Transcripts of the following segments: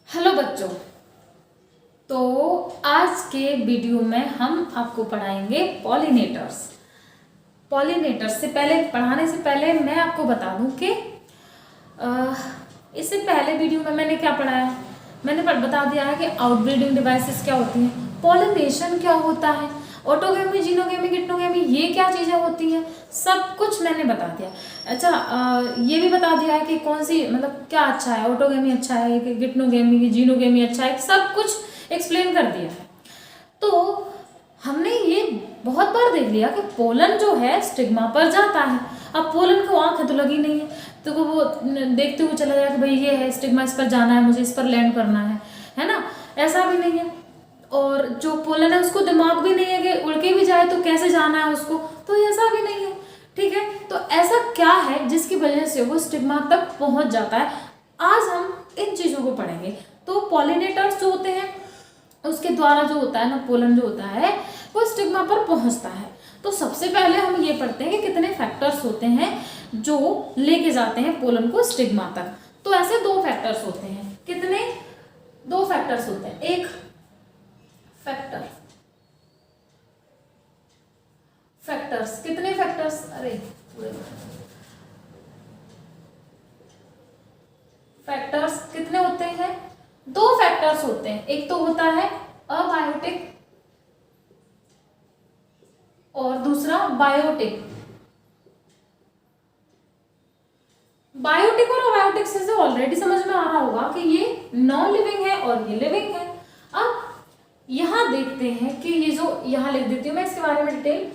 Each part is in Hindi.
हेलो बच्चों। तो आज के वीडियो में हम आपको पढ़ाएंगे पॉलिनेटर्स। पॉलिनेटर्स से पहले पढ़ाने से पहले मैं आपको बता दूं कि इससे पहले वीडियो में मैंने क्या पढ़ाया। मैंने बता दिया है कि आउटब्रीडिंग डिवाइसेस क्या होती हैं, पॉलिनेशन क्या होता है, ऑटोगेमी, जीनोगेमी, गिट्नोगेमी ये क्या चीज़ें होती हैं, सब कुछ मैंने बता दिया। अच्छा, ये भी बता दिया है कि कौन सी मतलब क्या अच्छा है, ऑटोगेमी अच्छा है कि गिट्नोगेमी, जीनोगेमी अच्छा है, सब कुछ एक्सप्लेन कर दिया है। तो हमने ये बहुत बार देख लिया कि पोलन जो है स्टिग्मा पर जाता है। अब पोलन को आंख तो लगी नहीं है, तो वो देखते हुए चला जाए कि भाई ये है स्टिग्मा, इस पर जाना है, मुझे इस पर लैंड करना है ना, ऐसा भी नहीं है। और जो पोलन है उसको दिमाग भी नहीं है कि उड़ के भी जाए तो कैसे जाना है उसको, तो ऐसा भी नहीं है। ठीक है, तो ऐसा क्या है जिसकी वजह से वो स्टिग्मा तक पहुंच जाता है, आज हम इन चीज़ों को पढ़ेंगे। तो पॉलिनेटर्स जो होते हैं उसके द्वारा जो होता है ना, पोलन जो होता है वो स्टिग्मा पर पहुंचता है। तो सबसे पहले हम ये पढ़ते हैं कि कितने फैक्टर्स होते हैं जो लेके जाते हैं पोलन को स्टिग्मा तक। तो ऐसे दो फैक्टर्स होते हैं। कितने? दो फैक्टर्स होते हैं। एक फैक्टर्स कितने फैक्टर्स, अरे पूरे फैक्टर्स कितने होते हैं? दो फैक्टर्स होते हैं। एक तो होता है अबायोटिक और दूसरा बायोटिक। बायोटिक और अबायोटिक से ऑलरेडी समझ में आ रहा होगा कि ये नॉन लिविंग है और ये लिविंग है। अब यहां देखते हैं कि ये जो यहां लिख देती हूं मैं इसके बारे में डिटेल।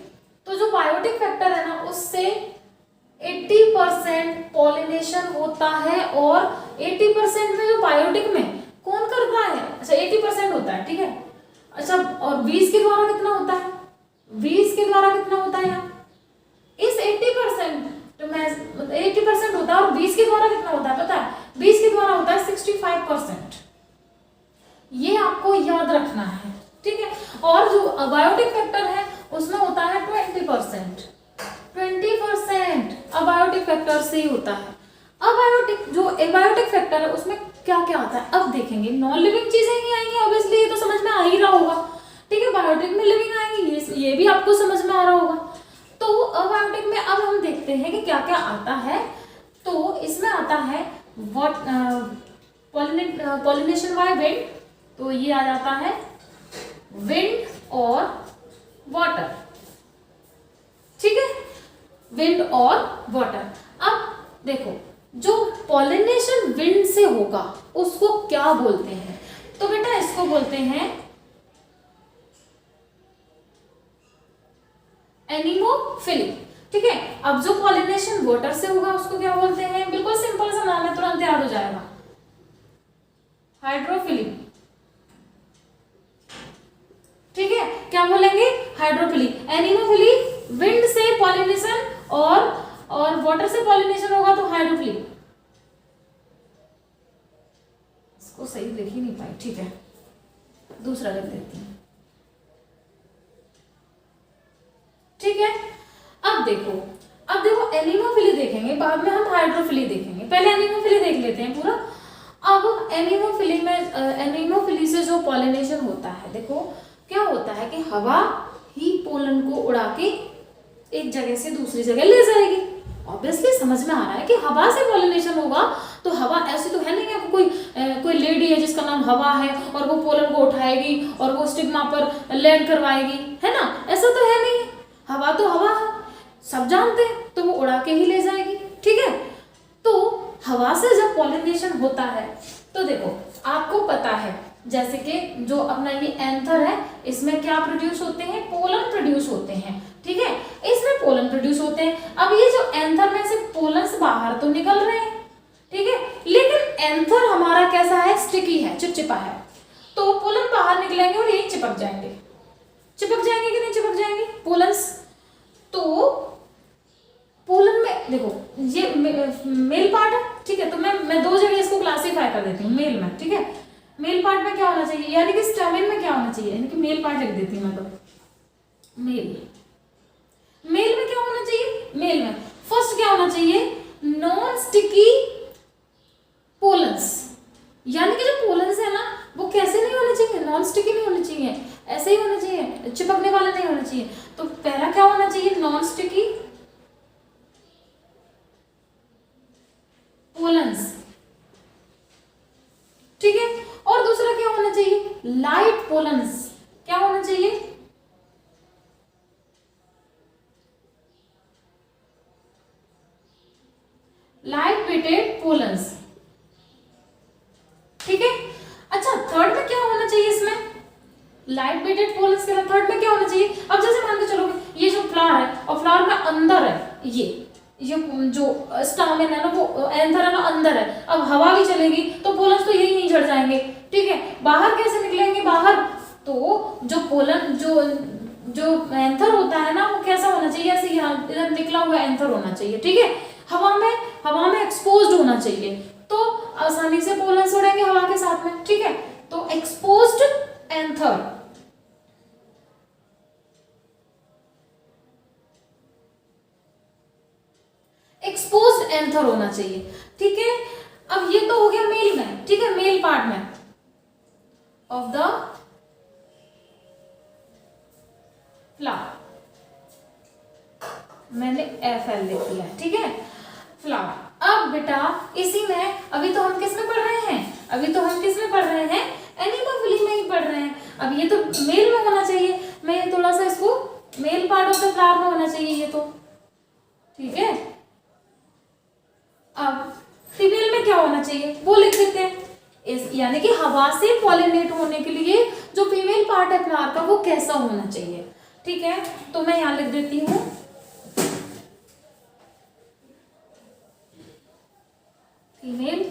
तो जो बायोटिक फैक्टर है ना, उससे 80% पॉलिनेशन होता है। और 80% में जो बायोटिक में कौन करता है? अच्छा, 80% होता है, ठीक है। अच्छा, और 20 के द्वारा कितना होता है? 20 के द्वारा कितना होता है यहाँ? इस 80% तो मैं 80% होता है और 20 के द्वारा कितना होता है पता है? 20 के द्वारा होता है 65%। ये आपको याद रखना है, ठीक है। और जो अबायोटिक फैक्टर है उसमें होता है 20%। 20% अबायोटिक फैक्टर से ही होता है। अबायोटिक जो एबायोटिक फैक्टर है उसमें क्या क्या आता है अब देखेंगे। नॉन लिविंग चीजें ही आएंगी, ऑब्वियसली ये तो समझ में आ ही रहा होगा, ठीक है। बायोटिक में लिविंग आएंगी, ये भी आपको समझ में आ रहा होगा। तो अबायोटिक में अब हम देखते हैं कि क्या क्या आता है। तो इसमें आता है पॉलिनेशन बाय विंड, तो ये आ जाता है विंड और वाटर, ठीक है, विंड और वाटर। अब देखो, जो पॉलिनेशन विंड से होगा उसको क्या बोलते हैं? तो बेटा इसको बोलते हैं एनीमोफिली, ठीक है। अब जो पॉलिनेशन वाटर से होगा उसको क्या बोलते हैं? बिल्कुल सिंपल सा नाम है, तुरंत याद हो जाएगा, हाइड्रोफिली, ठीक है। क्या बोलेंगे? हाइड्रोफिली। एनीमोफिली विंड से पॉलिनेशन और वाटर से पॉलिनेशन होगा तो हाइड्रोफिली। इसको सही लिख ही नहीं पाई, ठीक है, दूसरा लिख देती हूं, ठीक है। अब देखो एनीमोफिली देखेंगे, बाद में हम हाइड्रोफिली देखेंगे, पहले एनीमोफिली देख लेते हैं पूरा। अब एनीमोफिली में एनीमोफिली से जो पॉलिनेशन होता है, देखो क्या होता है कि हवा ही पोलन को उड़ा के एक जगह से दूसरी जगह ले जाएगी। ऑब्वियसली समझ में आ रहा है कि हवा से पॉलिनेशन होगा। तो हवा ऐसी तो है नहीं है कोई लेडी है जिसका नाम हवा है और वो पोलन को उठाएगी और वो स्टिग्मा पर लैंड करवाएगी, है ना, ऐसा तो है नहीं। हवा तो हवा है, सब जानते हैं, तो वो उड़ा के ही ले जाएगी, ठीक है। तो हवा से जब पॉलिनेशन होता है तो देखो आपको पता है, जैसे कि जो अपना ये एंथर है इसमें क्या प्रोड्यूस होते हैं? पोलन प्रोड्यूस होते हैं, ठीक है, इसमें पोलन प्रोड्यूस होते हैं। अब ये जो एंथर में से पोलन्स बाहर तो निकल रहे हैं, ठीक है, लेकिन एंथर हमारा कैसा है? स्टिकी है, चिपचिपा है। तो पोलन बाहर निकलेंगे और यही चिपक जाएंगे कि नहीं चिपक जाएंगे पोलन्स। तो पोलन में देखो ये मेल पार्ट है, ठीक है। तो मैं दो जगह इसको क्लासीफाई कर देती हूँ मेल में, ठीक है। मेल पार्ट में क्या होना चाहिए, यानी कि स्टैमेन में क्या होना चाहिए, यानी कि मेल पार्ट लिख देती हूँ मैं। तो मेल में क्या होना चाहिए? मेल में फर्स्ट क्या होना चाहिए? नॉन स्टिकी पोलन्स, यानी कि जो पोलन्स है चाहिए, ऐसे ही होने चाहिए, चिपकने वाले नहीं होने चाहिए। तो पहला क्या होना चाहिए, नॉन स्टिकी पोलन्स, ठीक है। और दूसरा क्या होना चाहिए, लाइट पोलन्स। क्या होना चाहिए, लाइट वेटेड पोलन्स, ठीक है। अच्छा, थर्ड में क्या होना चाहिए इसमें, लाइट वेटेड पोलन्स के बाद थर्ड में क्या होना चाहिए। अब जैसे मान के चलो ये जो फ्लावर है और फ्लावर में अंदर है ये जो स्टामेन है ना, वो एंथर है ना अंदर है, अब हवा भी चलेगी तो पोलन्स तो यही नहीं झड़ जाएंगे, ठीक है। बाहर कैसे निकलेंगे, बाहर तो जो पोलन जो एंथर होता है ना, वो कैसा होना चाहिए, ऐसे यहाँ इधर निकला हुआ एंथर होना चाहिए, ठीक है। हवा में एक्सपोज्ड होना चाहिए, तो आसानी से पोलन्स उड़ेंगे हवा के साथ में, ठीक है। तो एक्सपोज्ड एंथर, एक्सपोज्ड एंथर होना चाहिए, ठीक है। अब ये तो हो गया मेल में, ठीक है, मेल पार्ट में ऑफ द फ्लावर, मैंने FL लिख दिया, ठीक है, फ्लावर। अब बेटा इसी में अभी तो हम किस में पढ़ रहे हैं, अभी तो हम किस में पढ़ रहे हैं, एनिमोफिली में ही पढ़ रहे हैं। अब ये तो मेल में होना चाहिए, मैं थोड़ा सा इसको male part of the flower में होना चाहिए ये तो, ठीक है। अब फीमेल में क्या होना चाहिए वो लिख देते हैं, यानी कि हवा से पॉलिनेट होने के लिए जो फीमेल पार्ट है फ्लावर का वो कैसा होना चाहिए, ठीक है। तो मैं यहां लिख देती हूं, female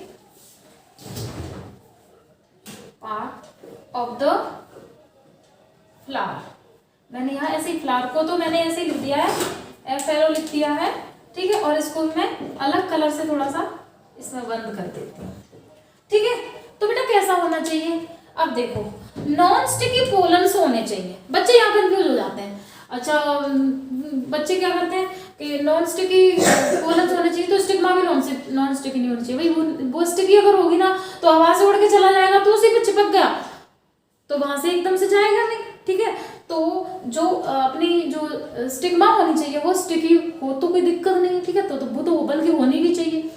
part of the flower. मैंने यहाँ ऐसे फ्लावर को तो मैंने ऐसे लिख दिया है, FLO लिख दिया है, ठीक है। और इसको मैं अलग कलर से थोड़ा सा इसमें बंद कर देती हूँ, ठीक है। तो बेटा कैसा होना चाहिए, अब देखो नॉन स्टिकी पोलन्स होने चाहिए। बच्चे यहाँ कंफ्यूज हो जाते हैं, अच्छा बच्चे क्या करते हैं कि नॉन स्टिकी पोलन्स होने चाहिए तो स्टिग्मा भी नॉन स्टिकी नहीं होनी चाहिए। भाई वो स्टिकी अगर होगी ना तो हवा से उड़ के चला जाएगा, तो उसी पे चिपक गया तो वहां से एकदम से जाएगा नहीं, ठीक है। तो जो अपनी जो स्टिग्मा होनी चाहिए वो स्टिकी हो तो कोई दिक्कत नहीं, ठीक है। तो वो तो बल्कि होनी भी चाहिए।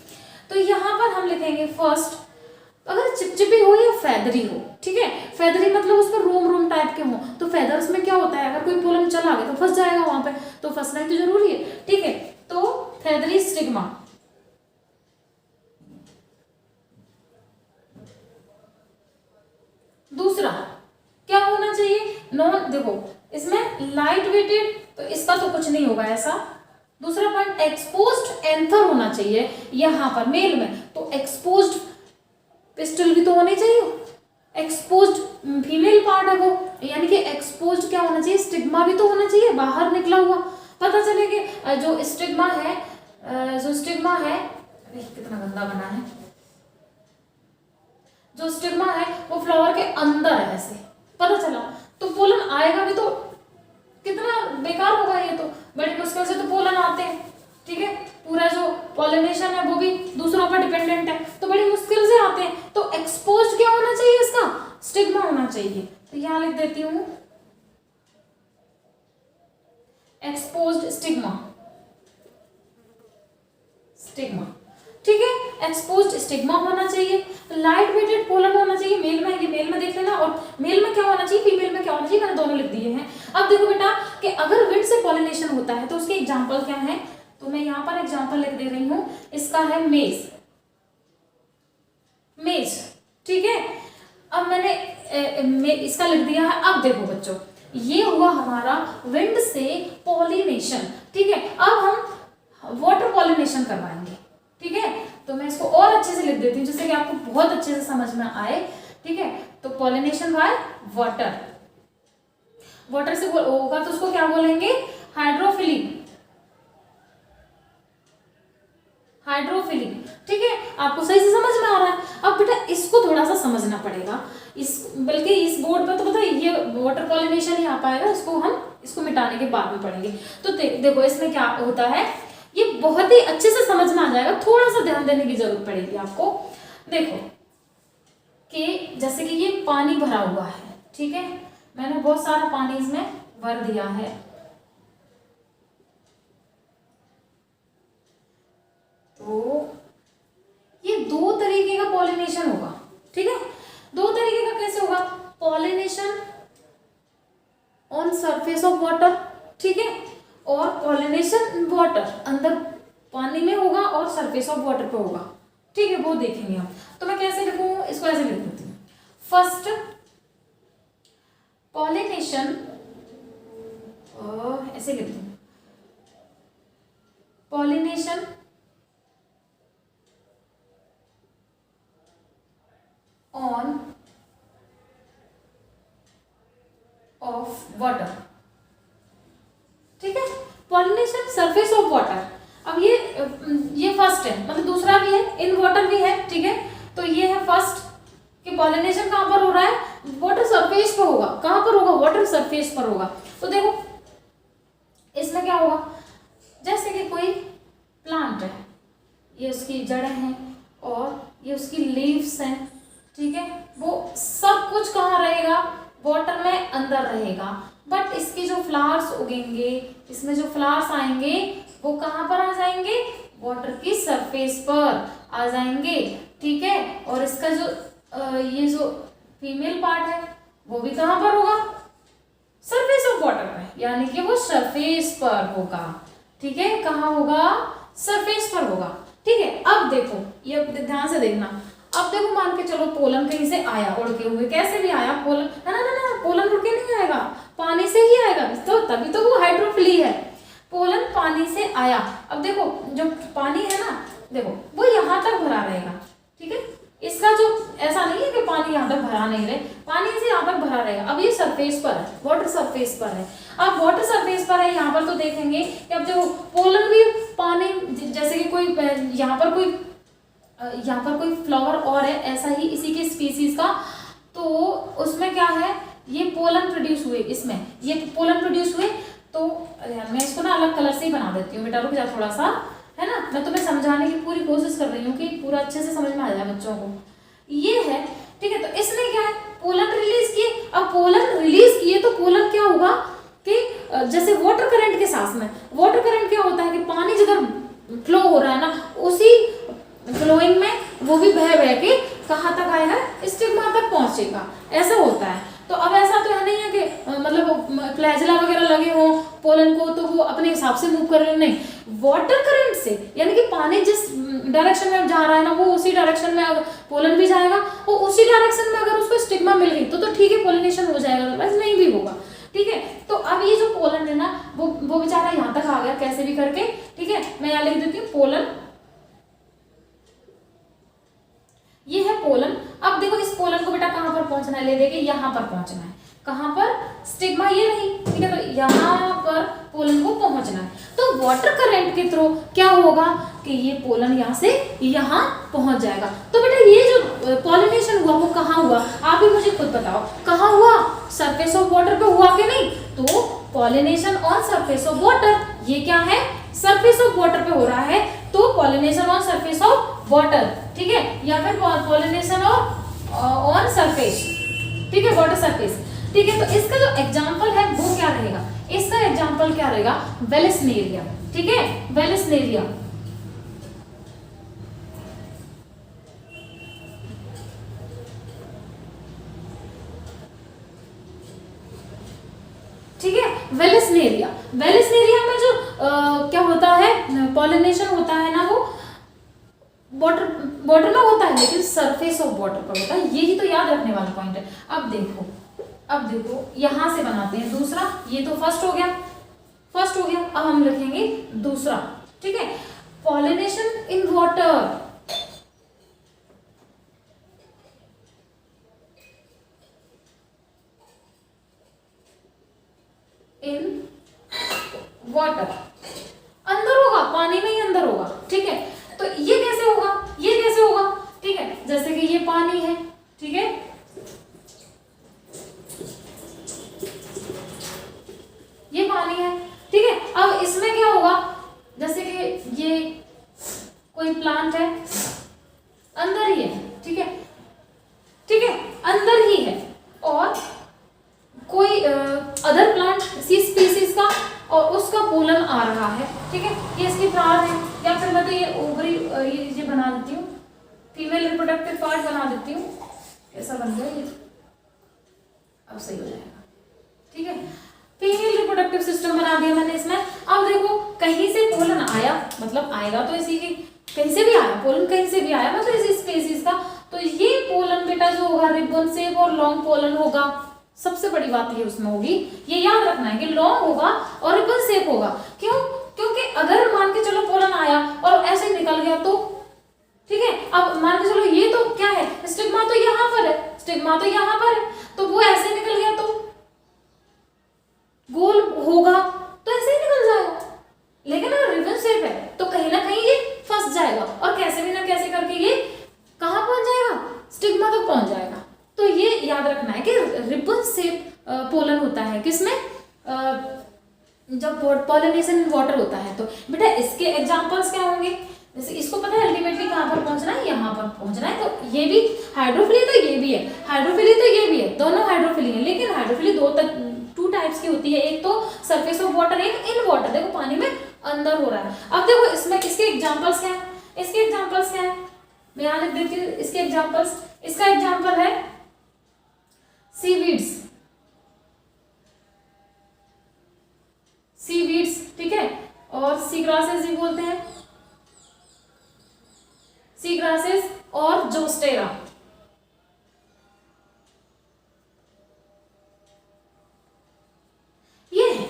तो यहाँ पर हम लिखेंगे फर्स्ट, अगर चिपचिपी हो या फेदरी हो, ठीक है। फेदरी मतलब उस पर रोम टाइप के हो, तो फेदर्स में क्या होता है, अगर कोई पोलन चला गया तो फंस जाएगा वहां पे, तो फंसना ही तो जरूरी है, ठीक है। तो फेदरी स्टिग्मा, दूसरा क्या होना चाहिए, नॉन, देखो इसमें लाइट वेटेड, तो इसका तो कुछ नहीं होगा ऐसा। दूसरा पॉइंट एक्सपोज्ड एंथर होना चाहिए यहां पर मेल में, तो एक्सपोज्ड पिस्टल भी तो होनी चाहिए, एक्सपोज्ड फीमेल पार्ट है वो, यानी कि एक्सपोज्ड क्या होना चाहिए, स्टिग्मा भी तो होना चाहिए, बाहर निकला हुआ, पता चले कि जो स्टिग्मा है कितना गंदा बना है, जो स्टिग्मा है वो फ्लावर के अंदर है, ऐसे पता चला तो पोलन आएगा भी तो कितना बेकार होगा, ये तो बड़ी मुश्किल से तो पोलन आते हैं, ठीक है। पूरा जो पॉलिनेशन है वो भी दूसरों पर डिपेंडेंट है, तो बड़ी मुश्किल से आते हैं। तो एक्सपोज्ड क्या होना चाहिए, इसका स्टिग्मा होना चाहिए, तो यहां लिख देती हूं एक्सपोज्ड स्टिग्मा, ठीक है। एक्सपोज्ड स्टिग्मा होना चाहिए, लाइट वेटेड पोलन होना चाहिए मेल में, ये मेल में देख लेना, और मेल में क्या होना चाहिए, फीमेल में क्या होना चाहिए, मैंने दोनों लिख दिए हैं। अब देखो बेटा कि अगर विंड से पॉलिनेशन होता है तो उसके एग्जांपल क्या है, तो मैं यहां पर एग्जांपल लिख दे रही हूं, इसका है मेज, ठीक है। अब मैंने इसका लिख दिया है। अब देखो बच्चों, ये हुआ हमारा विंड से पॉलिनेशन, ठीक है। अब हम वाटर पॉलिनेशन करवाएंगे, ठीक है। तो मैं इसको और अच्छे से लिख देती हूँ जिससे कि आपको बहुत अच्छे से समझ में आए, ठीक है। तो पॉलिनेशन बाय वाटर, वाटर से होगा तो उसको क्या बोलेंगे, हाइड्रोफिली, ठीक है। आपको सही से समझ में आ रहा है। अब बेटा इसको थोड़ा सा समझना पड़ेगा, बल्कि इस बोर्ड पे तो पता है ये वाटर पॉलिनेशन ही आ पाएगा, इसको मिटाने के बाद में पढ़ेंगे। तो देखो इसमें क्या होता है, ये बहुत ही अच्छे से समझ में आ जाएगा, थोड़ा सा ध्यान देने की जरूरत पड़ेगी आपको। देखो कि जैसे कि ये पानी भरा हुआ है, ठीक है, मैंने बहुत सारा पानी इसमें भर दिया है। तो ये दो तरीके का पॉलिनेशन होगा, ठीक है। दो तरीके का कैसे होगा? Pollination on surface of water, ठीक है, और पॉलिनेशन वाटर, अंदर पानी में होगा और सरफेस ऑफ वाटर पे होगा, ठीक है, वो देखेंगे हम। तो मैं कैसे लिखूं इसको? ऐसे लिख देती हूँ। फर्स्ट पॉलिनेशन, ऐसे लिखती हूँ, पॉलिनेशन ऑन ऑफ वाटर, ठीक है, पॉलिनेशन सरफेस ऑफ वाटर। अब ये फर्स्ट है, मतलब दूसरा भी है, इन वाटर भी है, ठीक है। तो ये है फर्स्ट कि पॉलिनेशन कहां पर हो रहा है? वाटर सरफेस पर होगा। कहां पर होगा? वाटर सरफेस पर होगा। तो देखो इसमें क्या होगा, जैसे कि कोई प्लांट है, ये उसकी जड़ें हैं और ये उसकी लीव्स हैं, ठीक है, वो सब कुछ कहाँ रहेगा? वाटर में अंदर रहेगा। बट इसके जो फ्लावर्स उगेंगे, इसमें जो फ्लावर्स आएंगे, वो कहाँ पर आ जाएंगे? वाटर की सरफेस पर आ जाएंगे, ठीक है। और इसका जो ये जो फीमेल पार्ट है वो भी कहाँ पर होगा? सरफेस ऑफ वाटर में, यानी कि वो सरफेस पर होगा, ठीक है। कहाँ होगा? सरफेस पर होगा, ठीक है। अब देखो, ये ध्यान से देखना। अब देखो मान के चलो पोलन कहीं से आया उड़ के हुए, कैसे भी आया पोलन, ना ना ना, पोलन उड़ के नहीं आएगा, पानी से ही आएगा, तो तभी तो वो हाइड्रोफिली है। पोलन पानी से आया। अब देखो जो पानी है ना, देखो वो यहाँ तक भरा रहेगा, ठीक है। इसका जो ऐसा नहीं है कि पानी यहाँ तक भरा नहीं रहे, पानी से यहाँ तक भरा रहेगा। अब ये सरफेस पर है, वाटर सरफेस पर है। अब वाटर सरफेस पर है, यहाँ पर तो देखेंगे कि अब जो पोलन भी पानी, जैसे कि कोई यहाँ पर कोई फ्लावर और है ऐसा ही इसी के स्पीसीज का, तो उसमें क्या है, ये पोलन प्रोड्यूस हुए, इसमें ये पोलन प्रोड्यूस हुए। तो मैं इसको ना अलग कलर से ही बना देती हूँ, बेटा रुक जा थोड़ा सा, है ना, मैं तुम्हें समझाने की पूरी कोशिश कर रही हूँ कि पूरा अच्छे से समझ में आ जाए बच्चों को। ये है, ठीक है। तो इसमें क्या है, पोलन रिलीज किए। अब पोलन रिलीज किए तो पोलन क्या होगा कि जैसे वाटर करंट के साथ में, वाटर करंट क्या होता है कि पानी जिधर फ्लो हो रहा है ना, उसी फ्लोइंग में वो भी बह बह के कहाँ तक आएगा? स्टिग्मा तक पहुंचेगा, ऐसा होता है। तो अब ऐसा तो है नहीं है कि मतलब फ्लैजेला वगैरह लगे हो पोलन को तो वो अपने हिसाब से मूव कर रहे, नहीं, वाटर करंट से, यानी कि पानी जिस डायरेक्शन में जा रहा है ना, वो उसी डायरेक्शन में अगर पोलन भी जाएगा, वो उसी डायरेक्शन में अगर उसको स्टिग्मा मिल गई तो ठीक है, पोलिनेशन हो जाएगा, अदरवाइज नहीं भी होगा, ठीक है। तो अब ये जो पोलन है ना, वो बेचारा यहाँ तक आ गया कैसे भी करके, ठीक है। मैं यहाँ लिख देती हूँ पोलन, ये है पोलन। अब देखो इस पोलन को बेटा कहां पर पहुंचना है, ले देके यहां पर पहुंचना है। कहां पर? स्टिग्मा ये नहीं, ठीक है, तो यहां पर पोलन को पहुंचना है। तो वाटर करंट के थ्रू क्या होगा कि ये पोलन यहां से यहां पहुंच जाएगा। तो बेटा ये जो पॉलिनेशन हुआ वो कहां हुआ, आप भी मुझे खुद बताओ, कहां हुआ? सरफेस ऑफ वाटर पे हुआ कि नहीं? तो pollination on surface of water, ये क्या है? सरफेस ऑफ वाटर पे हो रहा है, तो pollination on surface of water, ठीक है, या फिर पॉलिनेशन ऑन सरफेस, ठीक है, वाटर सरफेस, ठीक है। तो इसका जो एग्जांपल है वो क्या रहेगा? इसका एग्जांपल क्या रहेगा? वेलेस्नेरिया, ठीक है, वेलेस्नेरिया, ठीक है, वेलेस्नेरिया। वेलेस्नेरिया में जो क्या होता है, पॉलिनेशन होता है ना, वो वाटर में होता है, लेकिन सरफेस ऑफ वाटर पर होता है, यही तो याद रखने वाला पॉइंट है। अब देखो यहां से बनाते हैं दूसरा, ये तो फर्स्ट हो गया, अब हम लिखेंगे दूसरा, ठीक है, pollination in water, in water, अंदर होगा, पानी में ही अंदर होगा, ठीक है। तो ये कैसे होगा, ठीक है, जैसे कि ये पानी है, ठीक है, ये पानी है, ठीक है। अब इसमें क्या होगा, जैसे कि ये कोई प्लांट है, अंदर ही है, ठीक है, अंदर ही है, और कोई रहा है, ठीक है, ये इसकी फ्लावर है, या फिर मैं तो ये ओवरी ये बना देती हूँ, फीमेल रिप्रोडक्टिव पार्ट बना देती हूँ, ऐसा बन गया ये, अब सही हो जाएगा, ठीक है। फीमेल रिप्रोडक्टिव सिस्टम बना दिया मैंने इसमें। अब देखो कहीं से पोलन आया, मतलब आएगा तो इसी की, कहीं से भी आया पोलन, कहीं से भी आया मतलब इसी स्पीसीज का, तो ये पोलन बेटा जो होगा रिबन शेप और लॉन्ग पोलन होगा। सबसे बड़ी बात ये उसमें होगी, ये याद रखना है कि लॉन्ग होगा और रिबन शेप होगा। क्यों? क्योंकि अगर मान के चलो पोलन आया और ऐसे निकल गया तो, ठीक है, अब मान के चलो ये तो क्या है, स्टिग्मा तो यहाँ पर है, स्टिग्मा तो यहाँ पर है, तो वो ऐसे निकल गया तो गोल होगा तो ऐसे ही निकल जाएगा। लेकिन अगर रिबन शेप है तो कहीं ना कहीं ये फंस जाएगा और कैसे भी ना कैसे करके ये कहाँ पहुंच जाएगा, स्टिग्मा तक पहुंच जाएगा। तो ये याद रखना है कि रिबन शेप पोलन होता है किसमें, जब पॉलिनेशन इन वाटर होता है। तो बेटा इसके एग्जांपल्स क्या होंगे, जैसे इसको पता है अल्टीमेटली कहाँ पर पहुंचना है, यहाँ पर पहुंचना है, तो ये भी हाइड्रोफिली, तो ये भी है हाइड्रोफिली, तो ये भी है, दोनों हाइड्रोफिली है। लेकिन हाइड्रोफिली टू टाइप्स की होती है, एक तो सरफेस ऑफ वाटर, एक इन वाटर, देखो पानी में अंदर हो रहा है। अब देखो इसमें इसके एग्जांपल्स क्या है, इसके एग्जांपल्स क्या है, मैं यहाँ लिख देती हूँ इसके एग्जांपल्स। इसका एग्जांपल है सीवीड्स, सीवीड्स, ठीक है, और सी ग्रासेस भी बोलते हैं, सी ग्रासेस और जोस्टेरा। ये है,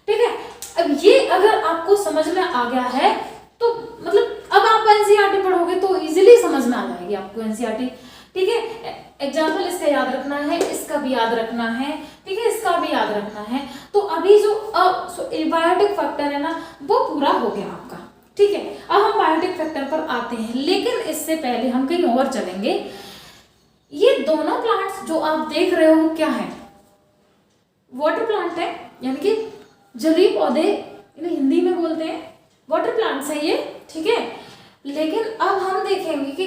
ठीक है। अब ये अगर आपको समझ में आ गया है तो मतलब अब आप एनसीईआरटी पढ़ोगे तो इजीली समझ में आ जाएगी आपको एनसीईआरटी, ठीक है। एग्जाम्पल इसका याद रखना है, इसका भी याद रखना है, ठीक है, इसका भी याद रखना है। तो अभी जो बायोटिक फैक्टर है ना वो पूरा हो गया आपका, ठीक है। अब हम बायोटिक फैक्टर पर आते हैं, लेकिन इससे पहले हम कहीं और चलेंगे। ये दोनों प्लांट्स जो आप देख रहे हो क्या है, वाटर प्लांट है, यानी कि जलीय पौधे, इन्हें हिंदी में बोलते हैं वाटर प्लांट्स है ये, ठीक है। लेकिन अब हम देखेंगे कि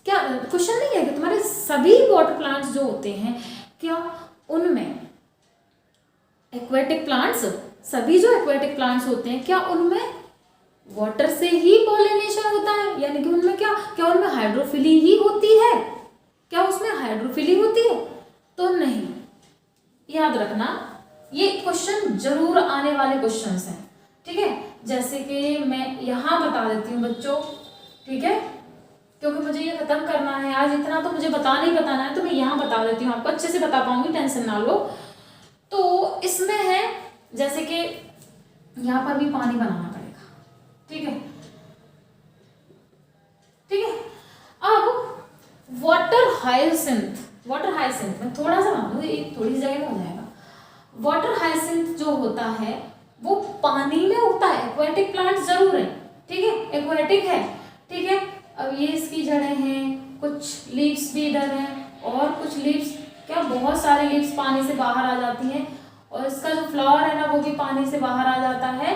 क्या क्वेश्चन नहीं है कि तुम्हारे सभी वाटर प्लांट्स जो होते हैं क्या उनमें एक्वेटिक प्लांट्स, सभी जो एक्वेटिक प्लांट्स होते हैं क्या उनमें वाटर से ही पॉलिनेशन होता है, यानी कि उनमें क्या उनमें हाइड्रोफिली ही होती है, क्या उसमें हाइड्रोफिली होती है? तो नहीं, याद रखना ये क्वेश्चन जरूर आने वाले क्वेश्चंस हैं, ठीक है। जैसे कि मैं यहाँ बता देती हूँ बच्चों, ठीक है, क्योंकि मुझे ये खत्म करना है आज, इतना तो मुझे बताना ही बताना है, तो मैं यहाँ बता देती हूँ, आपको अच्छे से बता पाऊंगी, टेंशन ना लो। तो इसमें है जैसे कि यहाँ पर भी पानी बनाना पड़ेगा, ठीक है, ठीक है। अब वाटर हाइसिंथ, वाटर हाइसिंथ में थोड़ा सा मान लो, एक थोड़ी जगह में हो जाएगा। वाटर हाइसिंथ जो होता है वो पानी में उगता है, एक्वेटिक प्लांट जरूर है, ठीक है, एक्वेटिक है, ठीक है। अब ये इसकी जड़ें हैं, कुछ लीव्स भी इधर हैं, और कुछ लीव्स क्या, बहुत सारे लीव्स पानी से बाहर आ जाती हैं, और इसका जो फ्लावर है ना वो भी पानी से बाहर आ जाता है,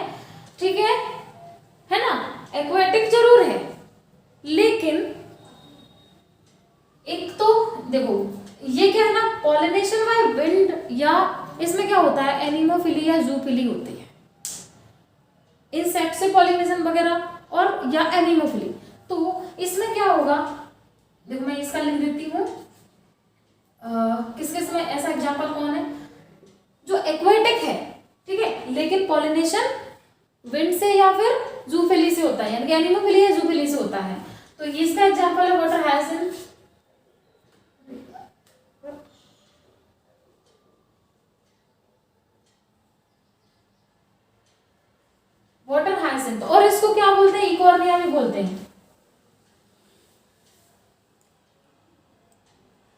ठीक है ना, एक्वेटिक जरूर है। लेकिन एक तो देखो ये क्या है ना, पॉलिनेशन बाय विंड, या इसमें क्या होता है एनिमोफिली या जूफिली होती है, इंसेक्ट से पॉलिनेशन वगैरह, और या एनिमोफिली। तो इसमें क्या होगा, देखो मैं इसका लिख देती हूँ, किस किस में ऐसा एग्जांपल कौन है जो एक्वेटिक है, ठीक है, लेकिन पॉलिनेशन विंड से या फिर जूफिली से होता है, यानी कि एनिमोफिली या जूफिली से होता है। तो इसका एग्जांपल है वाटर हाइसिंथ, वाटर हाइसिंथ, और इसको क्या बोलते हैं, इकोर्निया भी बोलते हैं।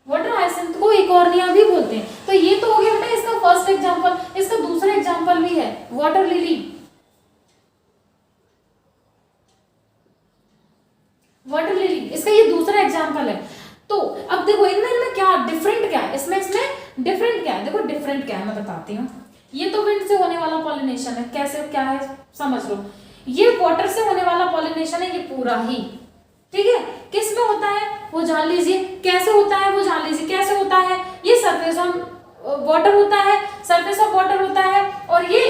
वाटर हाइसिंथ को इकोर्निया भी बोलते हैं। तो ये तो हो गया बेटा इसका फर्स्ट एग्जांपल। इसका दूसरा एग्जांपल भी है वाटर लिली, वाटर लिली इसका ये दूसरा एग्जांपल है। तो अब देखो इनमें क्या डिफरेंट क्या है, इसमें डिफरेंट क्या है, देखो डिफरेंट क्या है मैं बताती हूँ। ये तो विंड से होने वाला पॉलिनेशन है, कैसे क्या है समझ लो। ये वाटर से होने वाला पॉलिनेशन है, ये पूरा ही, ठीक है। किस में होता है वो जान लीजिए, कैसे होता है वो जान लीजिए, कैसे होता है, ये सरफेस ऑफ वाटर होता है, सरफेस ऑफ वाटर होता है, और ये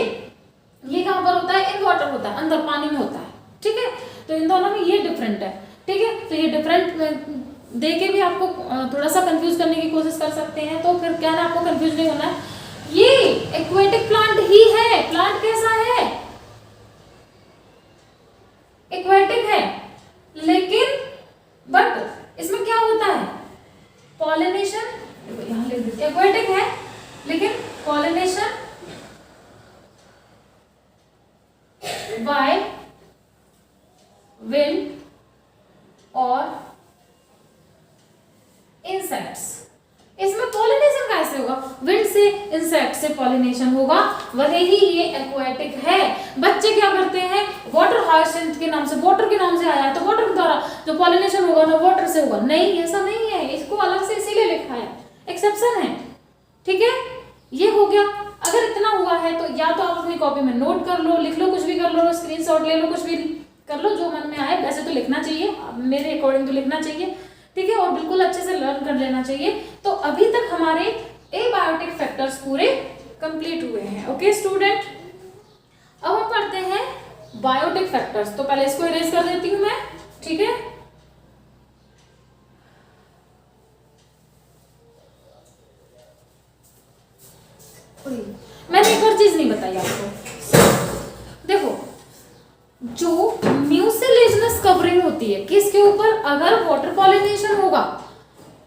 ये कहाँ पर होता है, इन वाटर होता है, अंदर पानी में होता है, ठीक है। तो इन दोनों में ये डिफरेंट है, ठीक है। तो ये डिफरेंट दे के भी आपको थोड़ा सा कंफ्यूज करने की कोशिश कर सकते हैं, तो फिर क्या ना, आपको कंफ्यूज नहीं होना है। ये एक्वेटिक प्लांट ही है। प्लांट कैसा है, एक्वेटिक है, लेकिन बट इसमें क्या होता है, पॉलिनेशन, यहाँ लिख देते, एक्वेटिक है लेकिन पॉलिनेशन बाय विंड और इंसेक्ट्स। इसमें पॉलिनेशन कैसे होगा, विंड से, इंसेक्ट से पॉलिनेशन होगा, वही ही ये एक्वाटिक है। बच्चे क्या करते हैं, वाटर हाइसिंथ के नाम से, वाटर के नाम से आया है, तो वाटर के द्वारा जो पॉलिनेशन होगा ना वाटर से होगा, नहीं, ऐसा नहीं है, इसको अलग से इसीलिए लिखा है, एक्सेप्शन है, ठीक है। ये हो गया। अगर इतना हुआ है तो या तो आप अपनी कॉपी में नोट कर लो, लिख लो, कुछ भी कर लो, स्क्रीनशॉट ले लो, कुछ भी कर लो, जो मन में आए। वैसे तो लिखना चाहिए, मेरे अकॉर्डिंग तो लिखना चाहिए, ठीक है, और बिल्कुल अच्छे से लर्न कर लेना चाहिए। तो अभी तक हमारे एबायोटिक फैक्टर्स पूरे कंप्लीट हुए हैं। ओके स्टूडेंट, अब हम पढ़ते हैं बायोटिक फैक्टर्स। तो पहले इसको इरेज कर देती हूं मैं, ठीक है। मैंने एक और चीज नहीं बताई आपको, देखो, जो म्यूसिलेजिनस कवरिंग होती है किसके ऊपर, अगर वाटर पॉलिनेशन होगा,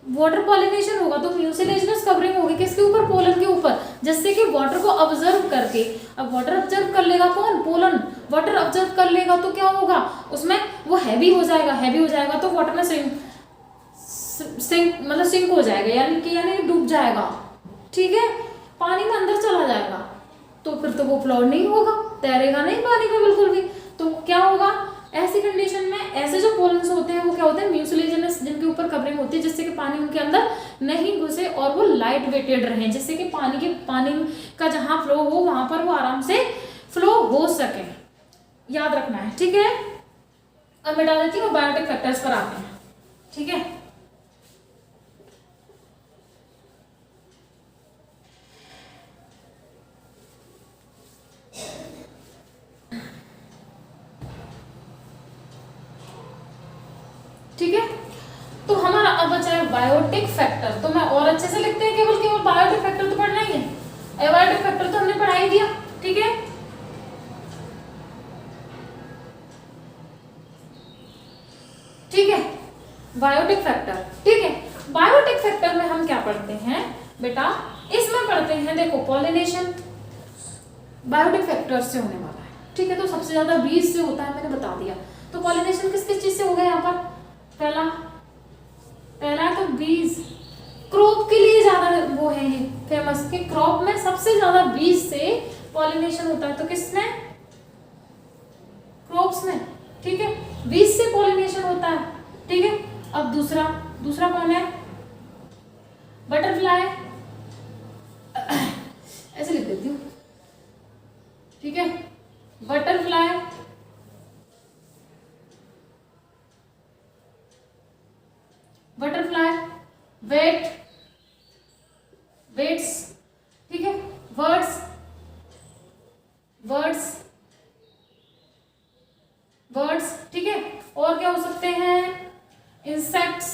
वाटर पॉलिनेशन होगा तो म्यूसिलेजिनस कवरिंग होगी किसके ऊपर, पोलन के ऊपर, जिससे कि वाटर को ऑब्जर्व करके, अब वाटर ऑब्जर्व कर लेगा कौन, पोलन, वाटर ऑब्जर्व कर लेगा तो क्या होगा, उसमें वो हैवी हो जाएगा, हैवी हो जाएगा तो वाटर में सिंक मतलब सिंक हो जाएगा, यानी डूब जाएगा, ठीक है, पानी में अंदर चला जाएगा, तो फिर तो वो फ्लोट नहीं होगा, तैरेगा नहीं पानी में बिल्कुल भी। तो क्या होगा, ऐसी कंडीशन में ऐसे जो पोलन्स होते हैं वो क्या होते हैं, म्यूसिलेजिनस, जिनके ऊपर कवरिंग होती है, जिससे कि पानी उनके अंदर नहीं घुसे और वो लाइट वेटेड रहे, जिससे कि पानी का जहां फ्लो हो वहां पर वो आराम से फ्लो हो सके, याद रखना है, ठीक है। अब मैं डाल देती हूँ बायोटिक फैक्टर्स पर आते हैं, ठीक है। ठीक है, तो हमारा अब बचा है बायोटिक फैक्टर। तो मैं और अच्छे से लिखते हैं, केवल बायोटिक फैक्टर तो पढ़ना ही है, एबायोटिक फैक्टर तो हमने पढ़ा ही दिया, ठीक है। ठीक है, बायोटिक फैक्टर, ठीक है। बायोटिक फैक्टर में हम क्या पढ़ते हैं बेटा, इसमें पढ़ते हैं, देखो, पॉलिनेशन बायोटिक फैक्टर से होने वाला है, ठीक है। तो सबसे ज्यादा बीज से होता है, मैंने बता दिया। तो पॉलिनेशन किस किस चीज से होगा यहाँ पर, पहला तो बीज, क्रॉप के लिए ज्यादा वो है ये फेमस, कि क्रॉप में सबसे ज्यादा बीज से पॉलिनेशन होता है, तो किसमें, क्रॉप्स में, ठीक है, बीज से पॉलिनेशन होता है, ठीक है। अब दूसरा कौन है, बटरफ्लाई, ऐसे लिख देती हूँ, ठीक है, बटरफ्लाई, वेट्स, ठीक है, बर्ड्स, ठीक है। और क्या हो सकते हैं, इंसेक्ट्स,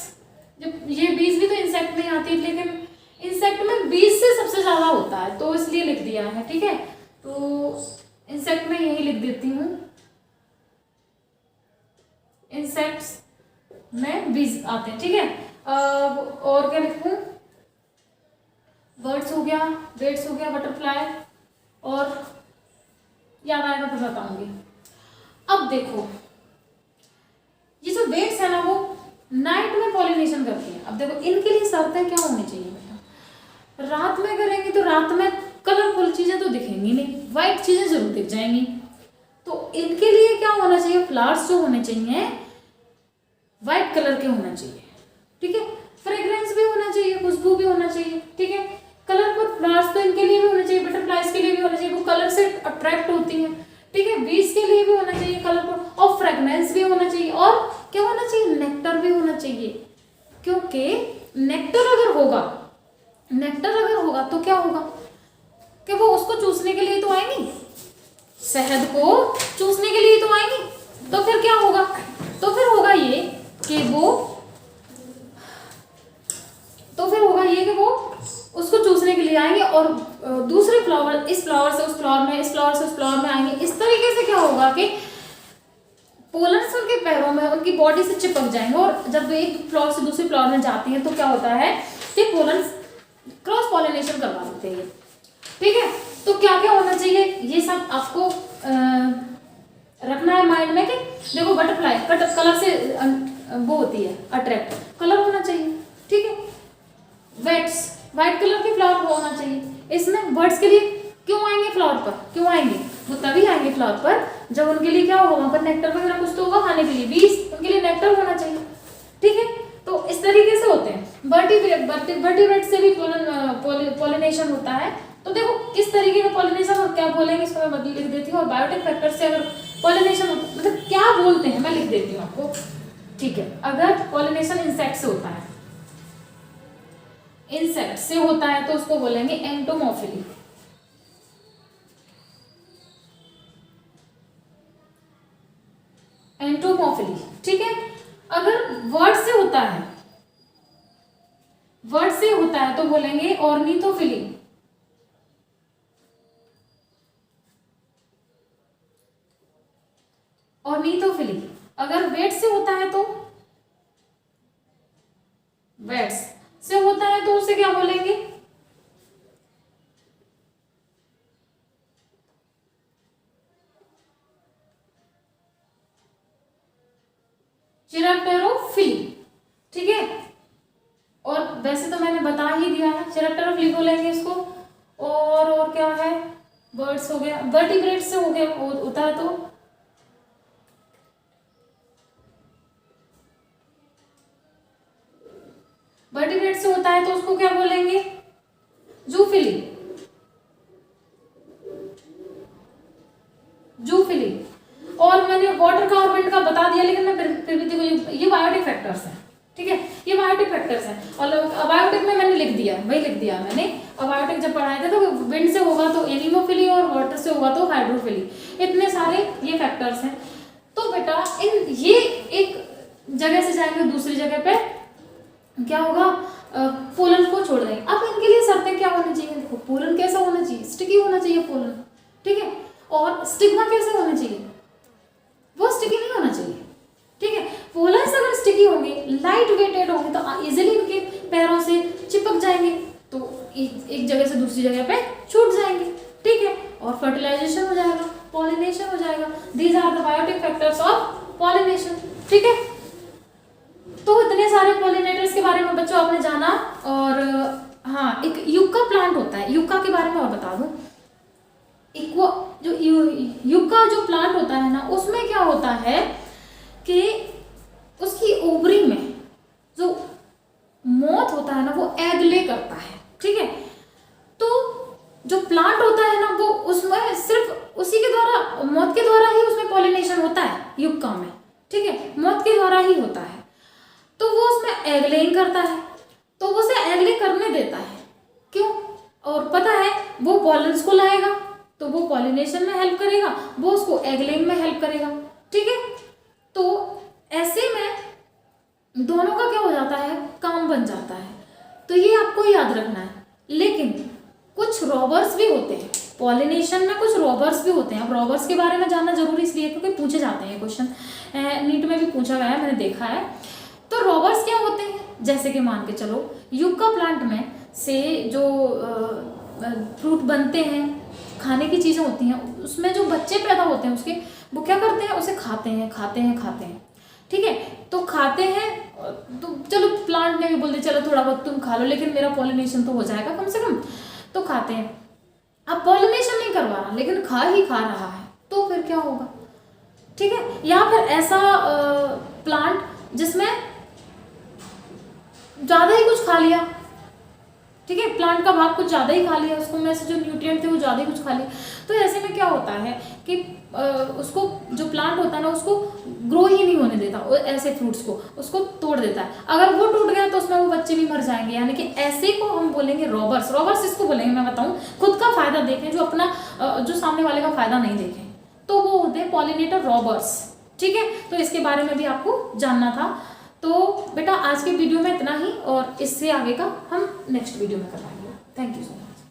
जब ये बीज भी तो इंसेक्ट में आती है, लेकिन इंसेक्ट में बीज से सबसे ज्यादा होता है, तो इसलिए लिख दिया है, ठीक है। तो इंसेक्ट में यही लिख देती हूँ, इंसेक्ट्स में बीज आते हैं, ठीक है। और क्या लिखूं, बर्ड्स हो गया, वेट्स हो गया, बटरफ्लाई, और याद आएगा फिर बताऊंगी। अब देखो, ये जो वेट्स है ना, वो नाइट में पॉलिनेशन करती है। अब देखो, इनके लिए शर्तें क्या होनी चाहिए बेटा, रात में करेंगे तो रात में कलरफुल चीजें तो दिखेंगी नहीं, व्हाइट चीजें जरूर दिख जाएंगी। तो इनके लिए क्या होना चाहिए, फ्लावर्स जो होने चाहिए व्हाइट कलर के होना चाहिए, ठीक है। फ्रेग्रेंस भी होना चाहिए, खुशबू भी होना चाहिए, ठीक है। कलरफुल फ्लावर्स तो इनके लिए भी होना चाहिए, बटरफ्लाइज के लिए भी होना चाहिए, वो कलर से अट्रैक्ट होती हैं, ठीक है। बीज के लिए भी होना चाहिए कलरफुल, और फ्रेग्रेंस भी होना चाहिए, और क्या होना चाहिए, नेक्टर भी होना चाहिए, क्योंकि नेक्टर अगर होगा तो क्या होगा कि वो उसको चूसने के लिए तो आएंगी, शहद को चूसने के लिए तो आएंगी। तो फिर क्या होगा, तो फिर होगा ये कि वो उसको चूसने के लिए आएंगे और दूसरे फ्लावर, इस फ्लावर से उस फ्लावर में, इस फ्लावर से उस फ्लावर में आएंगे। इस तरीके से क्या होगा कि पोलन्स उनके पैरों में, उनकी बॉडी से चिपक जाएंगे और जब एक फ्लावर से दूसरे फ्लावर में जाती हैं तो क्या होता है कि पोलन्स क्रॉस पॉलिनेशन करवा देते हैं। ठीक है, तो क्या क्या होना चाहिए ये सब आपको रखना है माइंड में कि देखो बटरफ्लाई कलर से वो होती है अट्रैक्ट, कलर होना चाहिए। ठीक है, वेट्स व्हाइट कलर के फ्लावर होना चाहिए। इसमें बर्ड्स के लिए क्यों आएंगे फ्लावर पर, क्यों आएंगे, वो तभी आएंगे फ्लावर पर जब उनके लिए क्या होगा, वहां पर नेक्टर वगैरह कुछ तो होगा खाने के लिए, बीज, उनके लिए नेक्टर होना चाहिए। ठीक है, तो इस तरीके से होते हैं। वर्टिब्रेट से भी पॉलिनेशन होता है। तो देखो किस तरीके का पॉलिनेशन और क्या बोलेंगे इसको मैं बदल लिख देती हूँ। और बायोटिक फैक्टर से अगर पॉलिनेशन मतलब क्या बोलते हैं मैं लिख देती हूँ आपको। ठीक है, अगर पॉलिनेशन इंसेक्ट से होता है, इंसेक्ट से होता है तो उसको बोलेंगे एंटोमॉर्फिली। एंटोमॉर्फिली। ठीक है, अगर वर्ड से होता है, वर्ड से होता है तो बोलेंगे ऑर्निथोफिली। ऑर्निथोफिली। अगर वेट से होता है तो, वेट्स से होता है तो उसे क्या बोलेंगे, चिरैप्टेरोफिली। ठीक है, और वैसे तो मैंने बता ही दिया है, चिरैप्टेरोफिली बोलेंगे इसको। और क्या है, बर्ड्स हो गया, वर्टिब्रेट से हो गया होता है तो वर्टिब्रेट से होता है तो उसको क्या बोलेंगे, जूफिली। जूफिली। और मैंने वाटर का और विंड का बता दिया, लेकिन मैं फिर भी देखो ये बायोटिक फैक्टर्स हैं। ठीक है, ये बायोटिक फैक्टर्स हैं। और अबायोटिक में मैंने लिख दिया, वही लिख दिया मैंने। अबायोटिक जब पढ़ाए थे तो विंड से होगा तो एनीमोफिली और वाटर से होगा तो हाइड्रोफिली। इतने सारे ये फैक्टर्स हैं। तो बेटा इन ये एक जगह से जाएंगे दूसरी जगह पे क्या होगा, पोलन को छोड़ देंगे। अब इनके लिए शर्तें क्या होनी चाहिए, देखो पोलन कैसा होना चाहिए, स्टिकी होना चाहिए पोलन। ठीक है, और स्टिग्मा कैसे होना चाहिए, वो स्टिकी नहीं होना चाहिए। ठीक है, पोलन्स अगर स्टिकी होंगे, लाइट वेटेड होंगे तो इजीली इनके पैरों से चिपक जाएंगे, तो एक जगह से दूसरी जगह पे छूट जाएंगे। ठीक है, और फर्टिलाइजेशन हो जाएगा, पॉलिनेशन हो जाएगा। These are the biotic factors of pollination. ठीक है, तो इतने सारे पॉलिनेटर्स के बारे में बच्चों आपने जाना। और हाँ, एक यूका प्लांट होता है, यूका के बारे में और बता दूं। जो यूका जो प्लांट होता है ना, उसमें क्या होता है कि उसकी ओवरी में जो मोथ होता है ना, वो एग ले करता है। ठीक है, तो जो प्लांट होता है ना, वो उसमें सिर्फ उसी के द्वारा, मोथ के द्वारा ही उसमें पॉलिनेशन होता है यूका में। ठीक है, मोथ के द्वारा ही होता है। तो वो उसमें एग लेइंग करता है, तो वो उसे एग ले करने देता है। क्यों, और पता है वो पॉलन्स को लाएगा तो वो पॉलिनेशन में हेल्प करेगा, वो उसको एग लेइंग में हेल्प करेगा। ठीक है, तो ऐसे में दोनों का क्या हो जाता है, काम बन जाता है। तो ये आपको याद रखना है। लेकिन कुछ रॉबर्स भी होते हैं पॉलिनेशन में, कुछ रॉबर्स भी होते हैं। अब रॉबर्स के बारे में जानना जरूरी इसलिए क्योंकि पूछे जाते हैं क्वेश्चन, नीट में भी पूछा गया है, मैंने देखा है। तो रॉबर्स क्या होते हैं, जैसे कि मान के चलो यूका प्लांट में से जो फ्रूट बनते हैं, खाने की चीज़ें होती हैं, उसमें जो बच्चे पैदा होते हैं उसके, वो क्या करते हैं, उसे खाते हैं खाते हैं खाते हैं। ठीक है, तो खाते हैं तो चलो प्लांट ने भी बोल दिया चलो थोड़ा बहुत तुम खा लो, लेकिन मेरा पॉलिनेशन तो हो जाएगा कम से कम, तो खाते हैं। अब पॉलिनेशन नहीं करवा रहा लेकिन खा रहा है, तो फिर क्या होगा। ठीक है, या फिर ऐसा प्लांट जिसमें ज़्यादा ही कुछ खा लिया। ठीक है, प्लांट का भाग कुछ ज़्यादा ही खा लिया, उसको में से जो न्यूट्रिएंट थे वो ज़्यादा ही कुछ खा लिया। तो ऐसे में क्या होता है कि उसको जो प्लांट होता है ना, उसको ग्रो ही नहीं होने देता, ऐसे फ्रूट्स को उसको तोड़ देता है। अगर वो टूट गया तो उसमें वो बच्चे भी मर जाएंगे। यानी कि ऐसे को हम बोलेंगे रॉबर्स। रॉबर्स इसको बोलेंगे, मैं बताऊं, खुद का फायदा देखें, जो अपना जो सामने वाले का फायदा नहीं देखें। तो वो होते हैं पॉलिनेटर रॉबर्स। ठीक है, तो इसके बारे में भी आपको जानना था। तो बेटा आज के वीडियो में इतना ही, और इससे आगे का हम नेक्स्ट वीडियो में करवाएंगे। Thank you so much.